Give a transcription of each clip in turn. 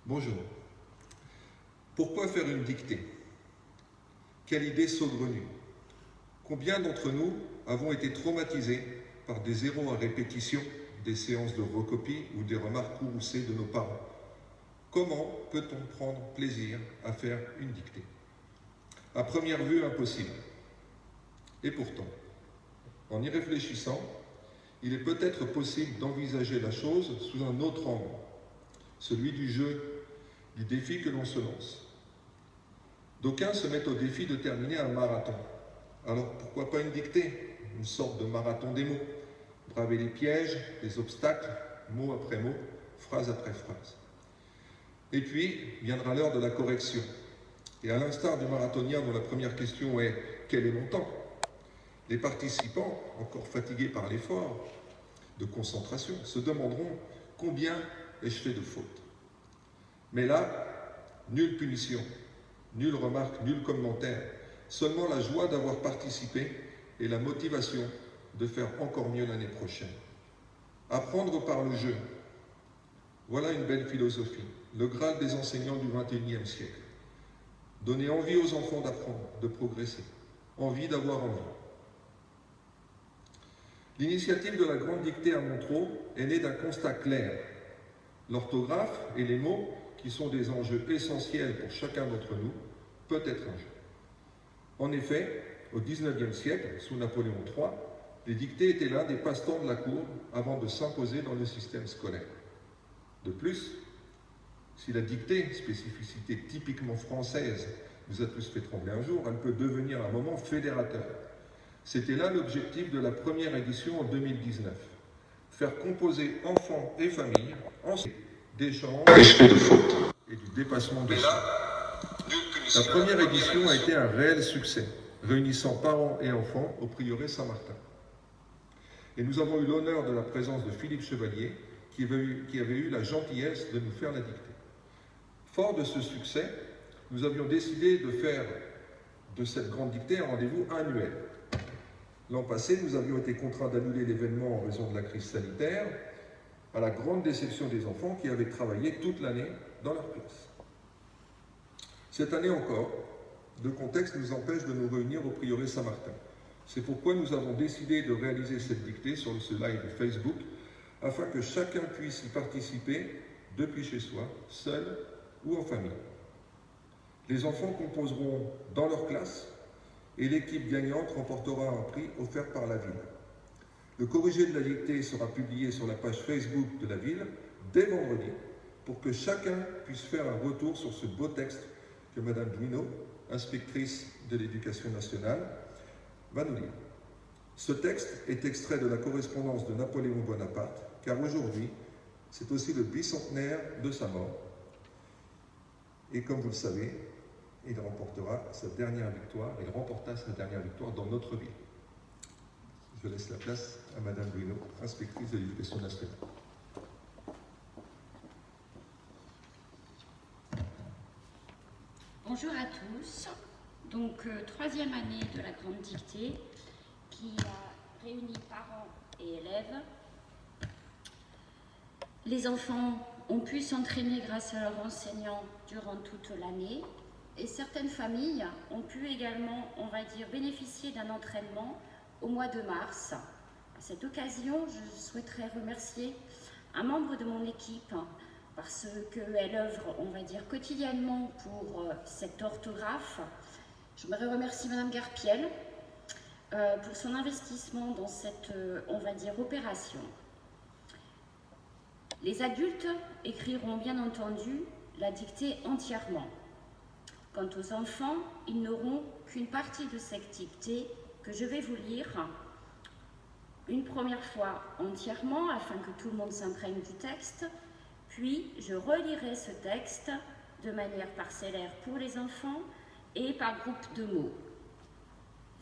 Bonjour. Pourquoi faire une dictée? Quelle idée saugrenue! Combien d'entre nous avons été traumatisés par des zéros à répétition, des séances de recopie ou des remarques courroucées de nos parents? Comment peut-on prendre plaisir à faire une dictée? À première vue, impossible. Et pourtant, en y réfléchissant, il est peut-être possible d'envisager la chose sous un autre angle, celui du jeu, du défi que l'on se lance. D'aucuns se mettent au défi de terminer un marathon. Alors pourquoi pas une dictée, une sorte de marathon des mots, braver les pièges, les obstacles, mot après mot, phrase après phrase. Et puis viendra l'heure de la correction. Et à l'instar du marathonien dont la première question est « Quel est mon temps ?», les participants, encore fatigués par l'effort de concentration, se demanderont « Combien ai-je fait de fautes ?» Mais là, nulle punition, nulle remarque, nul commentaire, seulement la joie d'avoir participé et la motivation de faire encore mieux l'année prochaine. Apprendre par le jeu, voilà une belle philosophie, le Graal des enseignants du XXIe siècle. Donner envie aux enfants d'apprendre, de progresser, envie d'avoir envie. L'initiative de la grande dictée à Montreux est née d'un constat clair. L'orthographe et les mots, qui sont des enjeux essentiels pour chacun d'entre nous, peut être un jeu. En effet, au XIXe siècle, sous Napoléon III, les dictées étaient l'un des passe-temps de la cour avant de s'imposer dans le système scolaire. De plus, si la dictée, spécificité typiquement française, vous a tous fait trembler un jour, elle peut devenir un moment fédérateur. C'était là l'objectif de la première édition en 2019. Faire composer enfants et familles ensemble d'échanges et du dépassement de soi. La première édition a été un réel succès, réunissant parents et enfants au prieuré Saint-Martin. Et nous avons eu l'honneur de la présence de Philippe Chevalier, qui avait eu la gentillesse de nous faire la dictée. Fort de ce succès, nous avions décidé de faire de cette grande dictée un rendez-vous annuel. L'an passé, nous avions été contraints d'annuler l'événement en raison de la crise sanitaire, à la grande déception des enfants qui avaient travaillé toute l'année dans leur classe. Cette année encore, le contexte nous empêche de nous réunir au prieuré Saint-Martin. C'est pourquoi nous avons décidé de réaliser cette dictée sur ce live Facebook, afin que chacun puisse y participer depuis chez soi, seul ou en famille. Les enfants composeront dans leur classe et l'équipe gagnante remportera un prix offert par la ville. Le corrigé de la dictée sera publié sur la page Facebook de la ville dès vendredi pour que chacun puisse faire un retour sur ce beau texte que Madame Duino, inspectrice de l'Éducation nationale, va nous lire. Ce texte est extrait de la correspondance de Napoléon Bonaparte, car aujourd'hui, c'est aussi le bicentenaire de sa mort. Et comme vous le savez, il remporta sa dernière victoire dans notre ville. Je laisse la place à Madame Duino, inspectrice de l'Éducation nationale. Bonjour à tous. Donc, troisième année de la grande dictée qui a réuni parents et élèves. Les enfants ont pu s'entraîner grâce à leurs enseignants durant toute l'année et certaines familles ont pu également, on va dire, bénéficier d'un entraînement au mois de mars. À cette occasion, je souhaiterais remercier un membre de mon équipe parce qu'elle œuvre, on va dire, quotidiennement pour cette orthographe. J'aimerais remercier Madame Garpiel pour son investissement dans cette, on va dire, opération. Les adultes écriront bien entendu la dictée entièrement. Quant aux enfants, ils n'auront qu'une partie de cette dictée que je vais vous lire une première fois entièrement afin que tout le monde s'imprègne du texte, puis je relirai ce texte de manière parcellaire pour les enfants et par groupe de mots.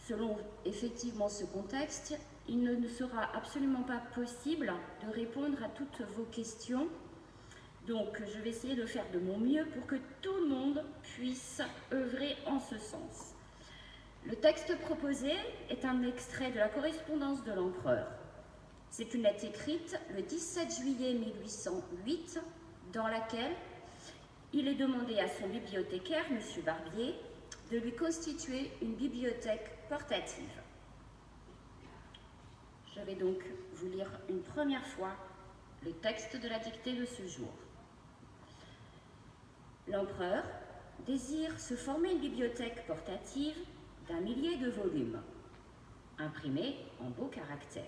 Selon effectivement ce contexte, il ne sera absolument pas possible de répondre à toutes vos questions. Donc, je vais essayer de faire de mon mieux pour que tout le monde puisse œuvrer en ce sens. Le texte proposé est un extrait de la correspondance de l'empereur. C'est une lettre écrite le 17 juillet 1808 dans laquelle il est demandé à son bibliothécaire, M. Barbier, de lui constituer une bibliothèque portative. Je vais donc vous lire une première fois le texte de la dictée de ce jour. L'empereur désire se former une bibliothèque portative d'1 millier de volumes, imprimés en beaux caractères.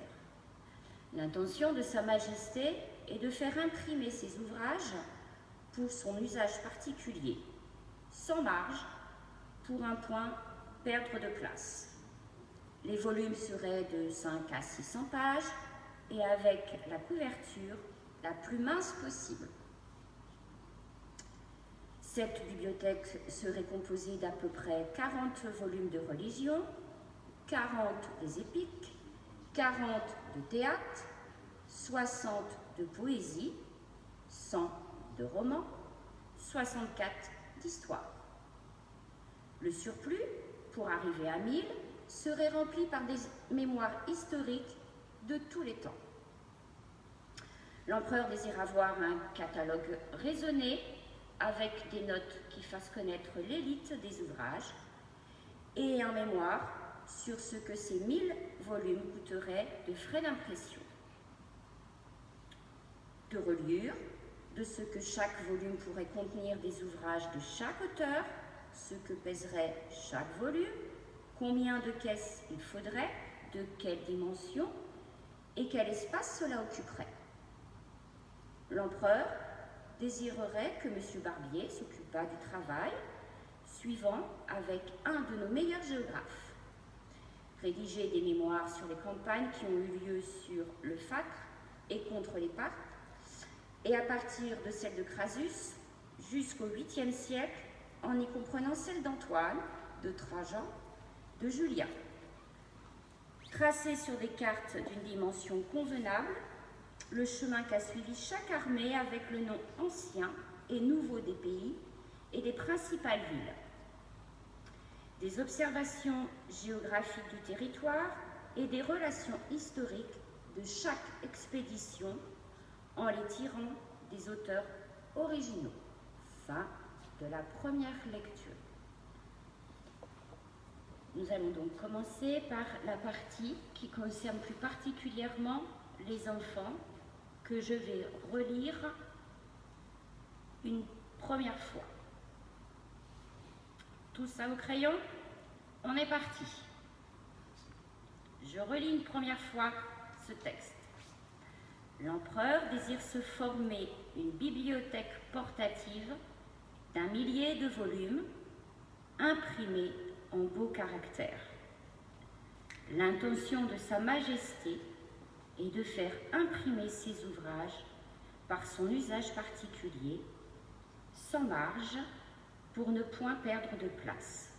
L'intention de Sa Majesté est de faire imprimer ces ouvrages pour son usage particulier, sans marge, pour un point perdre de place. Les volumes seraient de 5 à 600 pages et avec la couverture la plus mince possible. Cette bibliothèque serait composée d'à peu près 40 volumes de religion, 40 des épiques, 40 de théâtre, 60 de poésie, 100 de romans, 64 d'histoire. Le surplus, pour arriver à 1000, serait rempli par des mémoires historiques de tous les temps. L'empereur désire avoir un catalogue raisonné avec des notes qui fassent connaître l'élite des ouvrages et un mémoire sur ce que ces 1000 volumes coûteraient de frais d'impression, de reliure, de ce que chaque volume pourrait contenir des ouvrages de chaque auteur, ce que pèserait chaque volume, combien de caisses il faudrait, de quelle dimension et quel espace cela occuperait. L'empereur désirerait que M. Barbier s'occupât du travail suivant avec un de nos meilleurs géographes. Rédiger des mémoires sur les campagnes qui ont eu lieu sur le Facre et contre les Parthes, et à partir de celle de Crassus jusqu'au 8e siècle, en y comprenant celle d'Antoine, de Trajan, de Julien. Tracer sur des cartes d'une dimension convenable le chemin qu'a suivi chaque armée avec le nom ancien et nouveau des pays et des principales villes. Des observations géographiques du territoire et des relations historiques de chaque expédition en les tirant des auteurs originaux. Fin de la première lecture. Nous allons donc commencer par la partie qui concerne plus particulièrement les enfants, que je vais relire une première fois. Tout ça au crayon? On est parti. Je relis une première fois ce texte. L'empereur désire se former une bibliothèque portative d'1 millier de volumes imprimés en beaux caractères. L'intention de Sa Majesté est de faire imprimer ces ouvrages par son usage particulier, sans marge, pour ne point perdre de place.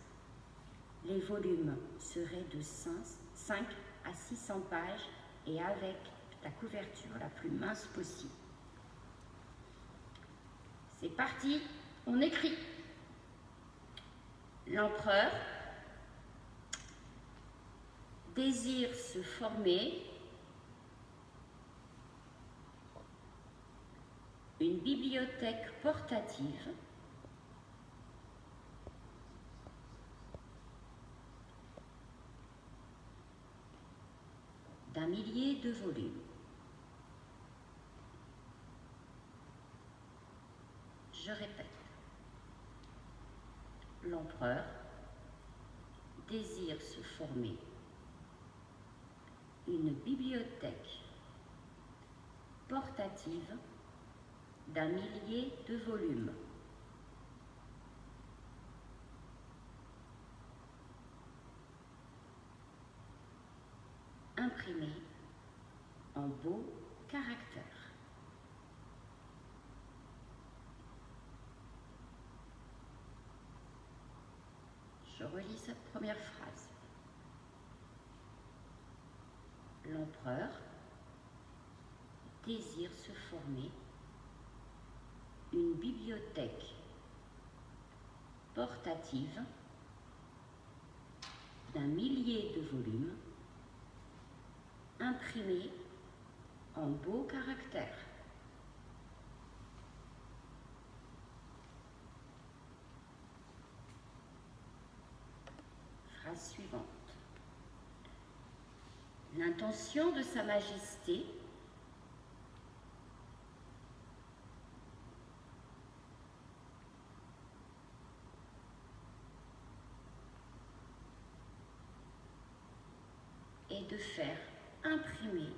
Les volumes seraient de 5 à 600 pages et avec la couverture la plus mince possible. C'est parti, on écrit. L'empereur désire se former une bibliothèque portative d'1 millier de volumes. Je répète. L'empereur désire se former une bibliothèque portative d'1 millier de volumes. Imprimés en beaux caractères. Je relis cette première phrase. L'empereur désire se former une bibliothèque portative d'1 millier de volumes imprimés en beaux caractères. phrase suivante. L'intention de Sa Majesté est de faire imprimer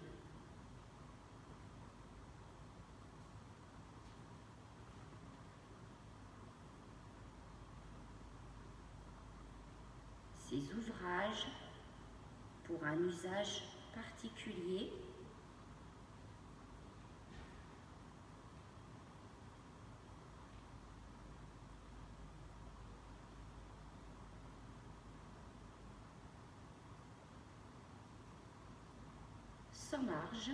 ces ouvrages pour un usage particulier sans marge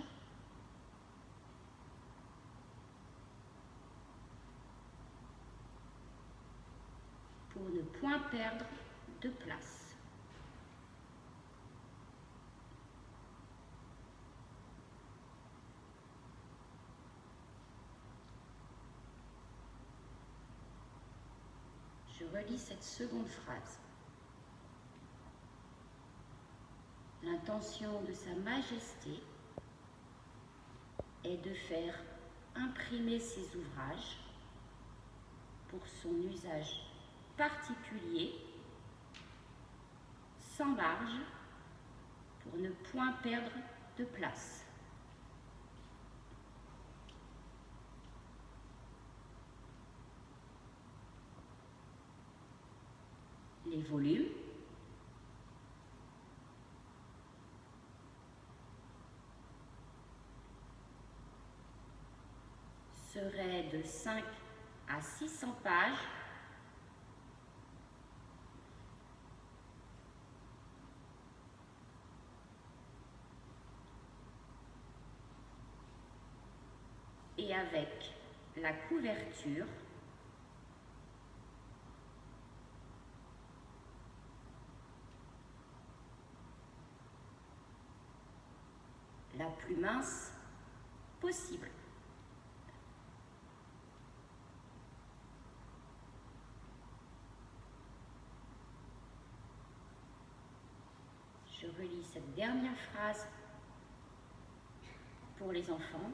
pour ne point perdre de place. Je relis cette seconde phrase. L'intention de Sa Majesté est de faire imprimer ces ouvrages pour son usage particulier, sans marge, pour ne point perdre de place. Les volumes seraient de 5 à 600 pages et avec la couverture la plus mince possible. Je relis cette dernière phrase pour les enfants.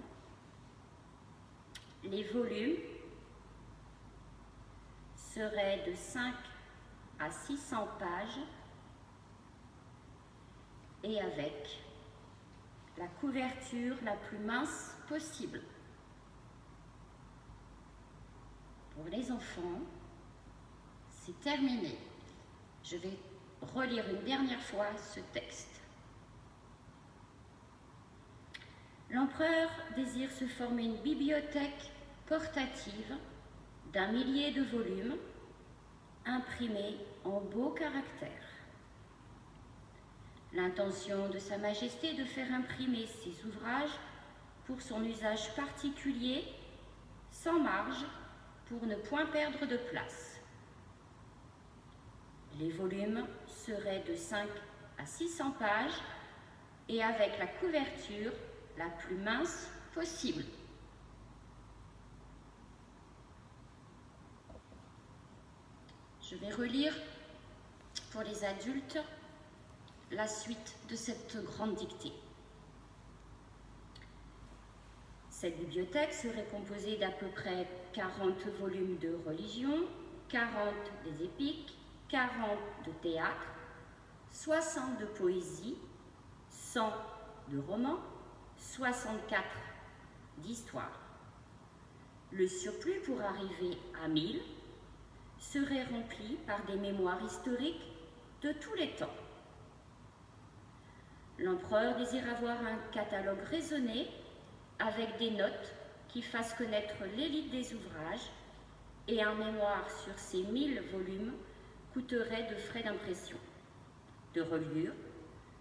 Les volumes seraient de 5 à 600 pages et avec la couverture la plus mince possible. Pour les enfants, c'est terminé. Je vais relire une dernière fois ce texte. L'empereur désire se former une bibliothèque portative d'1 millier de volumes imprimés en beaux caractères. L'intention de Sa Majesté est de faire imprimer ces ouvrages pour son usage particulier, sans marge, pour ne point perdre de place. Les volumes seraient de 5 à 600 pages et avec la couverture la plus mince possible. Je vais relire pour les adultes la suite de cette grande dictée. Cette bibliothèque serait composée d'à peu près 40 volumes de religion, 40 des épiques, 40 de théâtre, 60 de poésie, 100 de romans, 64 d'histoire. Le surplus pour arriver à 1000 serait rempli par des mémoires historiques de tous les temps. L'empereur désire avoir un catalogue raisonné avec des notes qui fassent connaître l'élite des ouvrages et un mémoire sur ces 1000 volumes coûterait de frais d'impression, de reliure,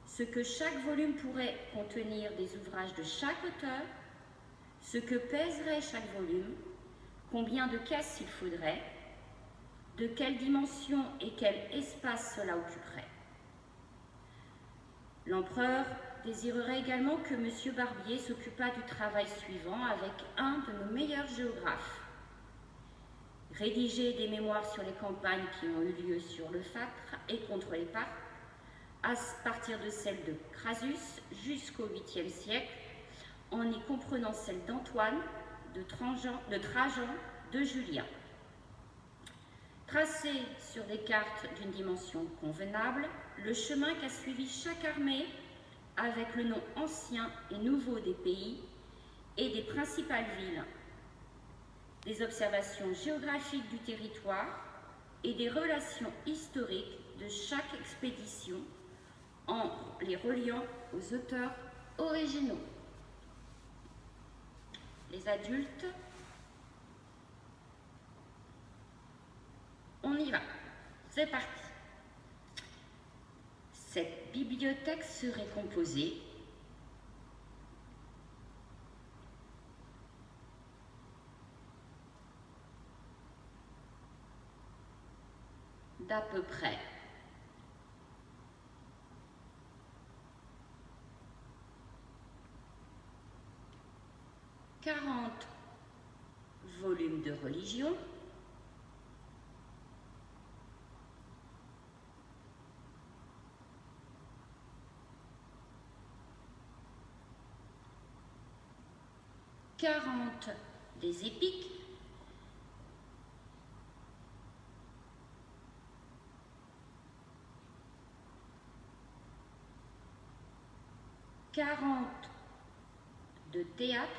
ce que chaque volume pourrait contenir des ouvrages de chaque auteur, ce que pèserait chaque volume, combien de caisses il faudrait, de quelle dimension et quel espace cela occuperait. L'empereur désirerait également que M. Barbier s'occupât du travail suivant avec un de nos meilleurs géographes. Rédiger des mémoires sur les campagnes qui ont eu lieu sur le Fattre et contre les Parthes à partir de celle de Crassus jusqu'au 8e siècle, en y comprenant celle d'Antoine, de Trajan, de Julien. Tracé sur des cartes d'une dimension convenable, le chemin qu'a suivi chaque armée avec le nom ancien et nouveau des pays et des principales villes, des observations géographiques du territoire et des relations historiques de chaque expédition en les reliant aux auteurs originaux. Les adultes, on y va, c'est parti. Cette bibliothèque serait composée d'à peu près 40 volumes de religion, des épiques, 40 de théâtre,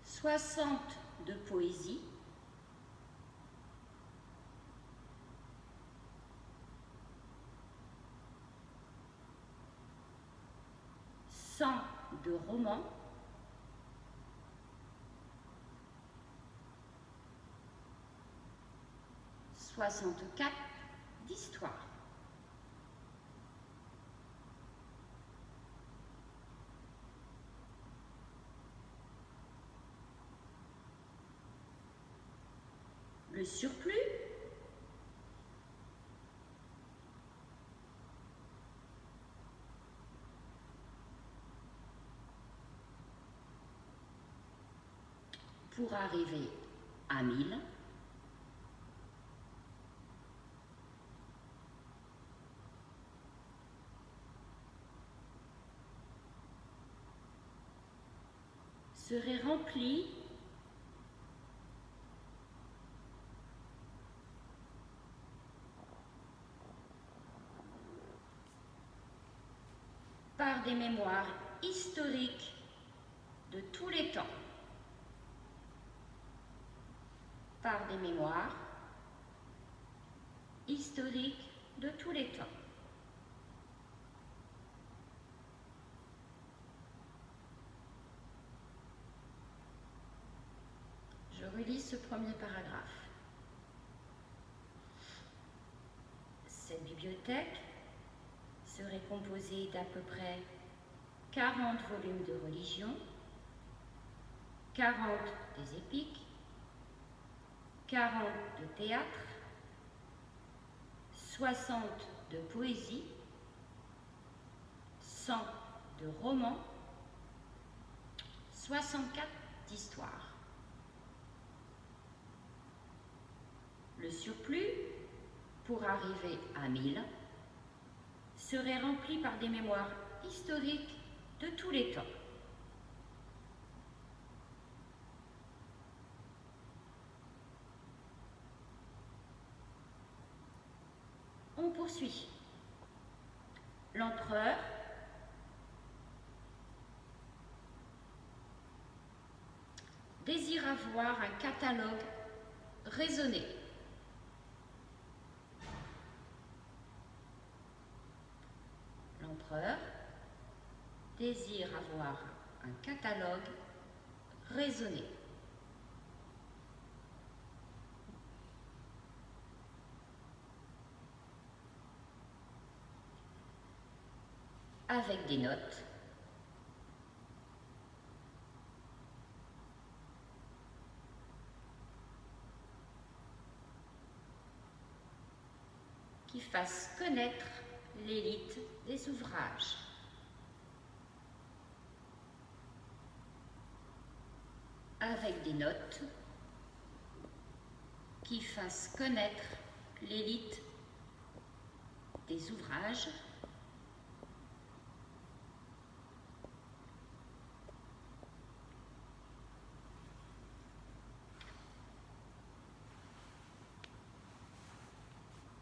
60 de poésie, 100 de romans, 64 d'histoire. Le surplus, pour arriver à 1000, serait rempli par des mémoires historiques de tous les temps, par des mémoires historiques de tous les temps. Je relis ce premier paragraphe. Cette bibliothèque serait composée d'à peu près 40 volumes de religion, 40 des épiques, 40 de théâtre, 60 de poésie, 100 de romans, 64 d'histoire. Le surplus, pour arriver à 1000, serait rempli par des mémoires historiques de tous les temps. On poursuit. L'empereur désire avoir un catalogue raisonné. L'empereur désire avoir un catalogue raisonné. Avec des notes, qui fassent connaître l'élite des ouvrages. avec des notes qui fassent connaître l'élite des ouvrages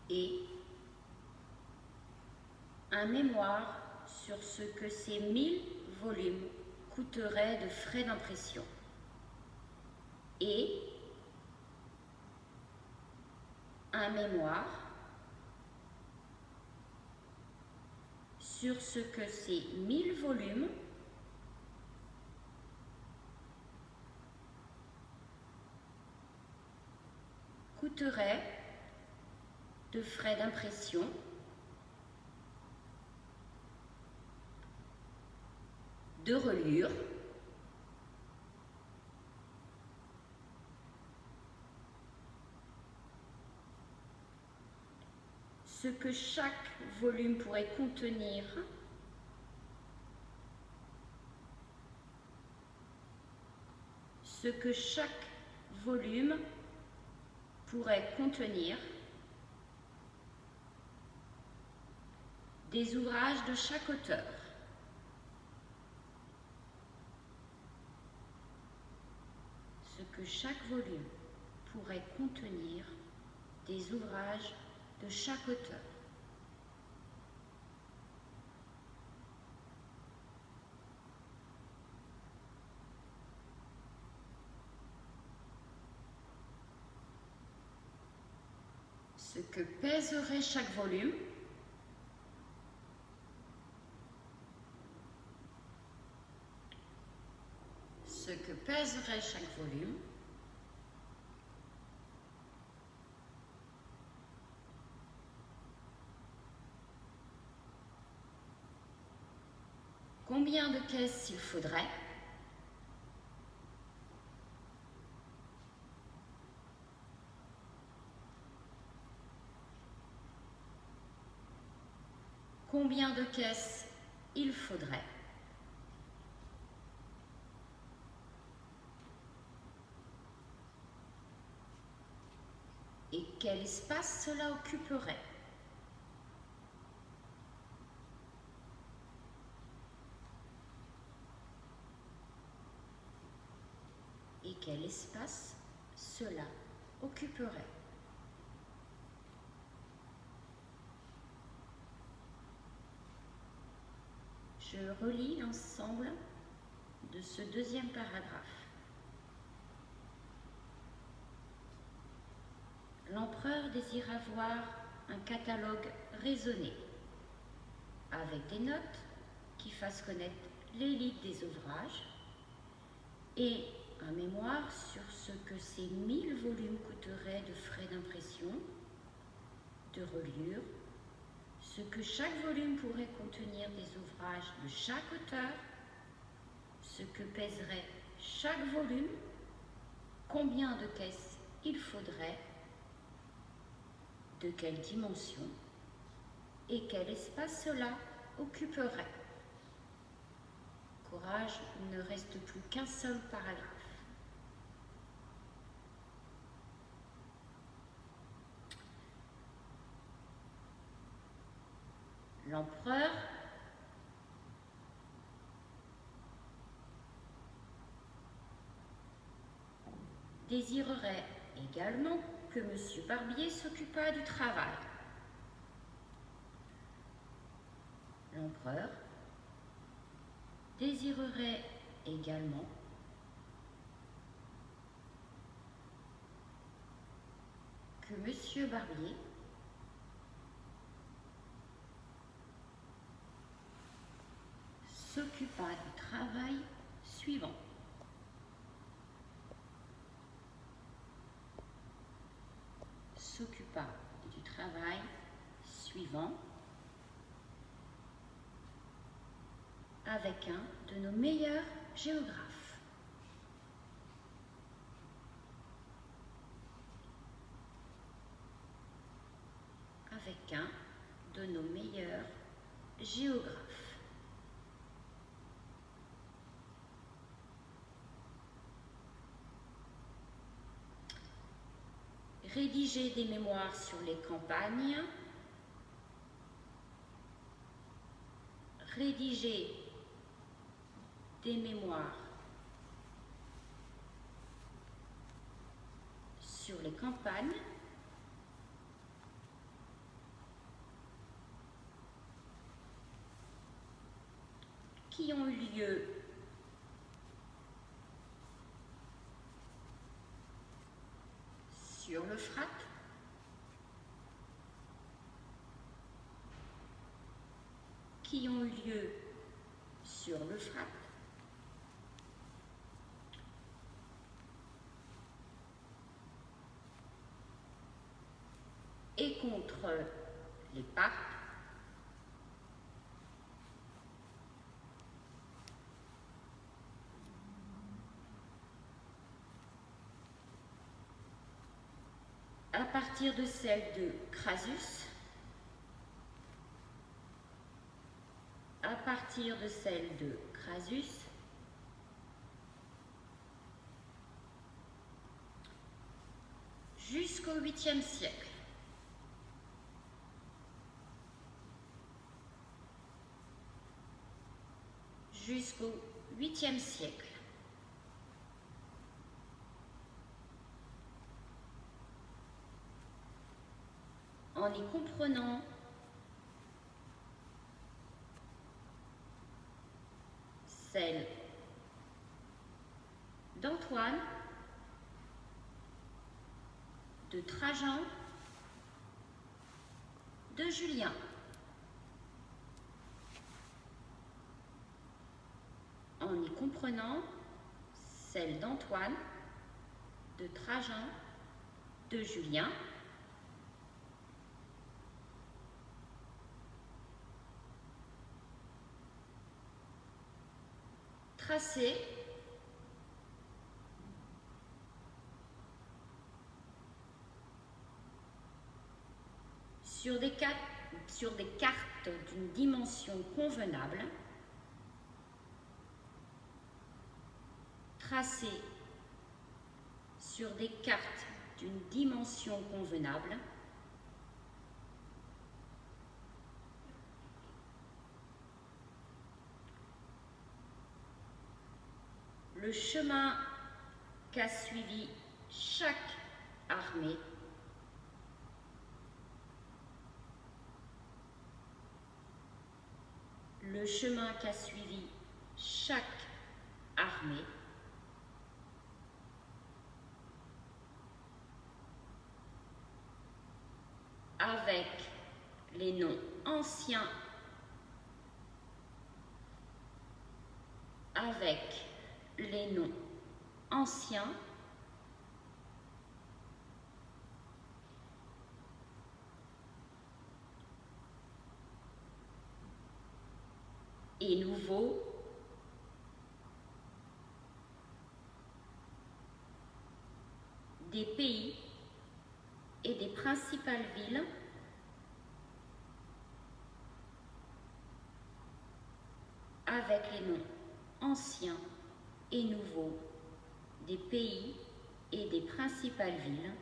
et un mémoire sur ce que ces 1000 volumes coûteraient de frais d'impression et un mémoire sur ce que ces 1000 volumes coûteraient de frais d'impression de reliure, ce que chaque volume pourrait contenir, ce que chaque volume pourrait contenir, des ouvrages de chaque auteur. Ce que chaque volume pourrait contenir, des ouvrages de chaque auteur. Ce que pèserait chaque volume, ce que pèserait chaque volume, combien de caisses il faudrait, combien de caisses il faudrait, et quel espace cela occuperait. Et quel espace cela occuperait. Je relis l'ensemble de ce deuxième paragraphe. L'empereur désire avoir un catalogue raisonné, avec des notes qui fassent connaître l'élite des ouvrages et un mémoire sur ce que ces 1000 volumes coûteraient de frais d'impression, de reliure, ce que chaque volume pourrait contenir des ouvrages de chaque auteur, ce que pèserait chaque volume, combien de caisses il faudrait, de quelle dimension et quel espace cela occuperait. Courage, il ne reste plus qu'un seul paragraphe. L'empereur désirerait également que M. Barbier s'occupât du travail. L'empereur désirerait également que M. Barbier s'occupa du travail suivant. S'occupa du travail suivant avec un de nos meilleurs géographes. Avec un de nos meilleurs géographes. Rédiger des mémoires sur les campagnes. Rédiger des mémoires sur les campagnes. Qui ont eu lieu sur l'Euphrate, qui ont eu lieu sur l'Euphrate, et contre les Parthes, à partir de celle de Crasus, à partir de celle de Crasus, jusqu'au 8e siècle. Jusqu'au 8e siècle. En y comprenant celle d'Antoine, de Trajan, de Julien. En y comprenant celle d'Antoine, de Trajan, de Julien, tracé sur des cartes d'une dimension convenable, tracé sur des cartes d'une dimension convenable, le chemin qu'a suivi chaque armée le chemin qu'a suivi chaque armée avec les noms anciens, avec les noms anciens et nouveaux des pays et des principales villes avec les noms anciens et nouveaux des pays et des principales villes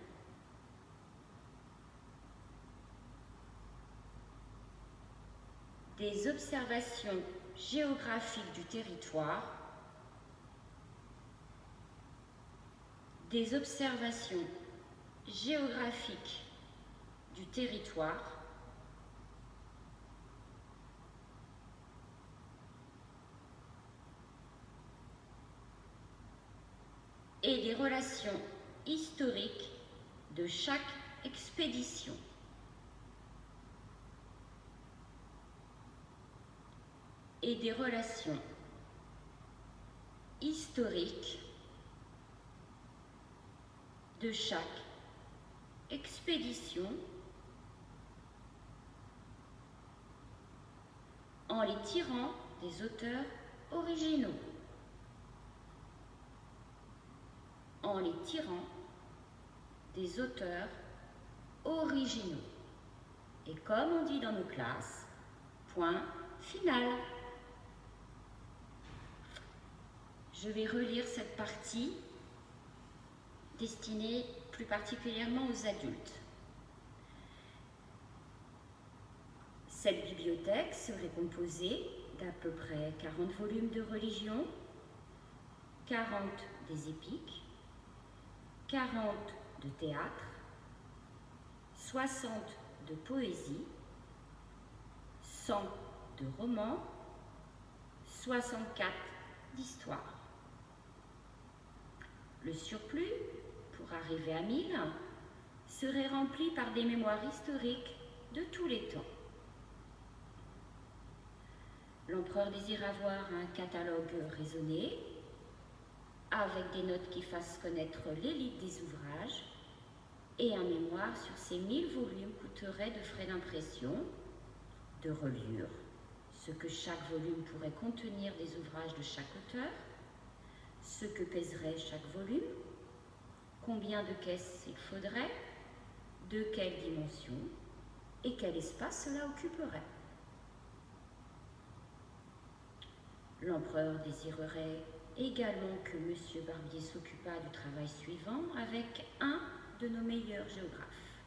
des observations géographiques du territoire, des observations géographiques du territoire, et des relations historiques de chaque expédition. Et des relations historiques de chaque expédition en les tirant des auteurs originaux. En les tirant des auteurs originaux. Et comme on dit dans nos classes, point final. Je vais relire cette partie destinée plus particulièrement aux adultes. Cette bibliothèque serait composée d'à peu près 40 volumes de religion, 40 des épiques, 40 de théâtre, 60 de poésie, 100 de romans, 64 d'histoire. Le surplus, pour arriver à 1000, serait rempli par des mémoires historiques de tous les temps. L'empereur désire avoir un catalogue raisonné, avec des notes qui fassent connaître l'élite des ouvrages, et un mémoire sur ces 1000 volumes coûterait de frais d'impression, de reliure, ce que chaque volume pourrait contenir des ouvrages de chaque auteur, ce que pèserait chaque volume, combien de caisses il faudrait, de quelle dimension et quel espace cela occuperait. L'empereur désirerait également que M. Barbier s'occupât du travail suivant avec un de nos meilleurs géographes.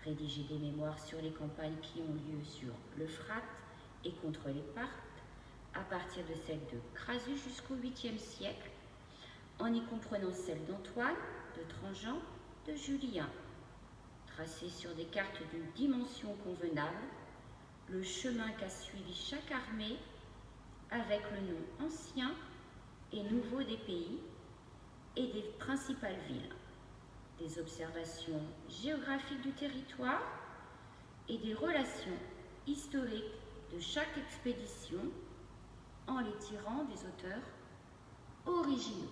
Rédiger des mémoires sur les campagnes qui ont lieu sur l'Euphrate et contre les Parthes, à partir de celle de Crasus jusqu'au 8e siècle, en y comprenant celle d'Antoine, de Tranjan, de Julien. Tracer sur des cartes d'une dimension convenable le chemin qu'a suivi chaque armée avec le nom ancien et nouveau des pays et des principales villes, des observations géographiques du territoire et des relations historiques de chaque expédition en les tirant des auteurs originaux.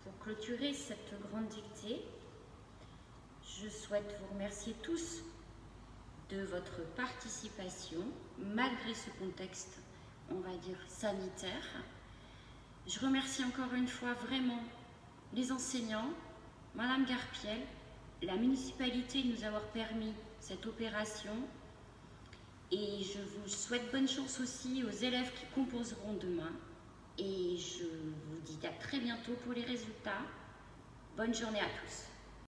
Pour clôturer cette grande dictée, je souhaite vous remercier tous de votre participation, malgré ce contexte, on va dire, sanitaire. Je remercie encore une fois vraiment les enseignants, Madame Garpiel, la municipalité de nous avoir permis cette opération, et je vous souhaite bonne chance aussi aux élèves qui composeront demain, et je vous dis à très bientôt pour les résultats. Bonne journée à tous.